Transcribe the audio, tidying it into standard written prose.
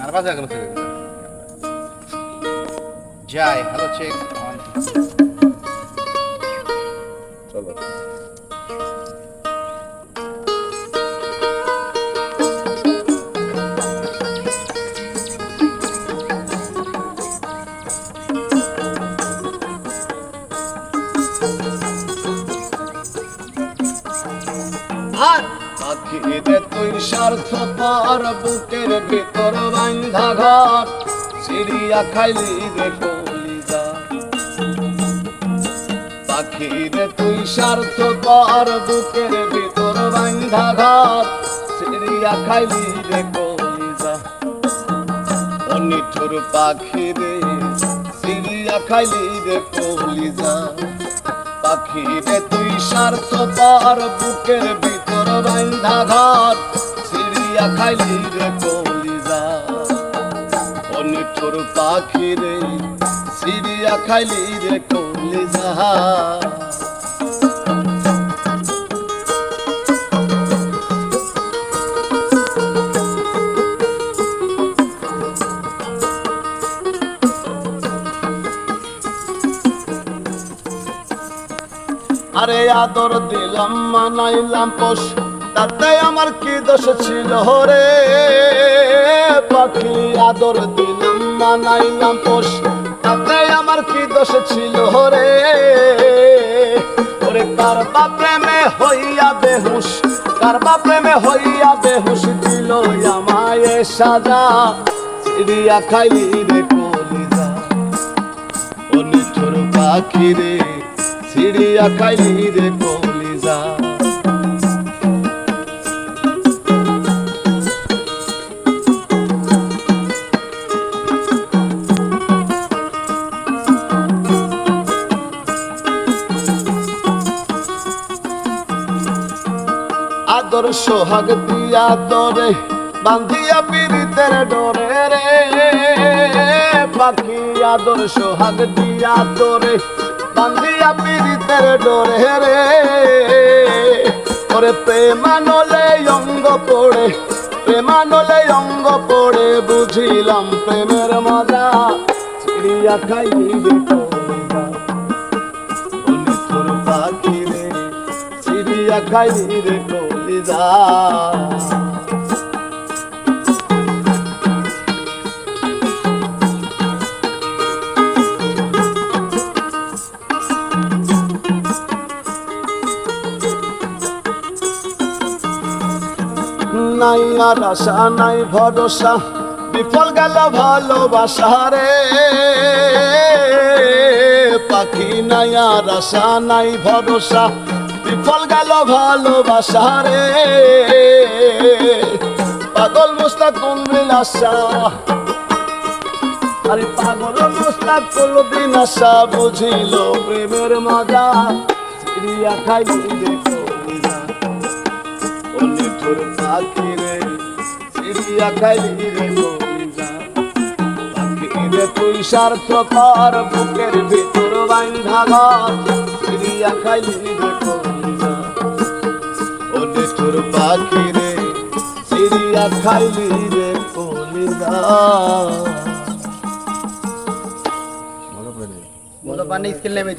আর বাজা গেল ছেলে যাই হ্যালো চেক চলো পাখিরে তুই স্বার্থ পার বুকের ভিতর বান্ধা ঘর চিড়িয়া খাইলি রে কলিজা পাখিরে তুই স্বার্থ পার বুকের ভিতর বান্ধা ঘর চিড়িয়া খাইলি রে কলিজা অনিঠুর পাখিরে চিড়িয়া খাইলি রে কলিজা পাখিরে তুই স্বার্থ পার বুকের ভিতর বান্ধা ঘর চিড়িয়া খাইলি রে কলিজা অনিঠুর পাখিরে চিড়িয়া খাইলি রে কলিজা আরে আদর দিলাম মানাইলাম পোষ তাতে আমার কি দোষ ছিল রে পাখি আদর দিলাম মানাইলাম পোষ তাতে আমার কি দোষ ছিল রে ওরে কারবা প্রেমে হইয়া বেহুশ কারবা প্রেমে হইয়া বেহুশ দিল আমায় সাজা চিড়িয়া খাইলি রে কলিজা ও নিঠুর পাখি রে চিড়িয়া খাইলি রে কলিজা আদর সোহাগ দিয়া দরে বান্ধিয়া পীড়িতের ডরে রে পাখি আদর সোহাগ দিয়া দরে বান্ধিয়া পীড়িতের ডরে রে ওরে প্রেমানলে অঙ্গ পড়ে প্রেমানলে অঙ্গ পড়ে বুঝিলাম প্রেমের মজা চিড়িয়া খাইলি রে কলিজা অনিঠুর পাখি রে চিড়িয়া খাইলি রে কলিজা নাই আর আশা নাই ভরসা বিফল গেল ভালোবাসা রে পাখি নাই আর আশা নাই ভরসা বিফল গেল ভালোবাসা রে পাগল মুস্তাক কোনদিন আশা আরে পাগল মুস্তাক কোনদিন আশা বুঝিল প্রেমের মজা চিড়িয়া খাইলি রে কলিজা অনিঠুর পাখিরে চিড়িয়া খাইলি রে কলিজা পাখিরে তুই স্বার্থ পার বুকের ভিতর বান্ধা ঘর চিড়িয়া খাইলি রে কলিজা অনিঠুর পাখিরে চিড়িয়া খাইলি রে কলিজা বলো পানি স্কিল নেমে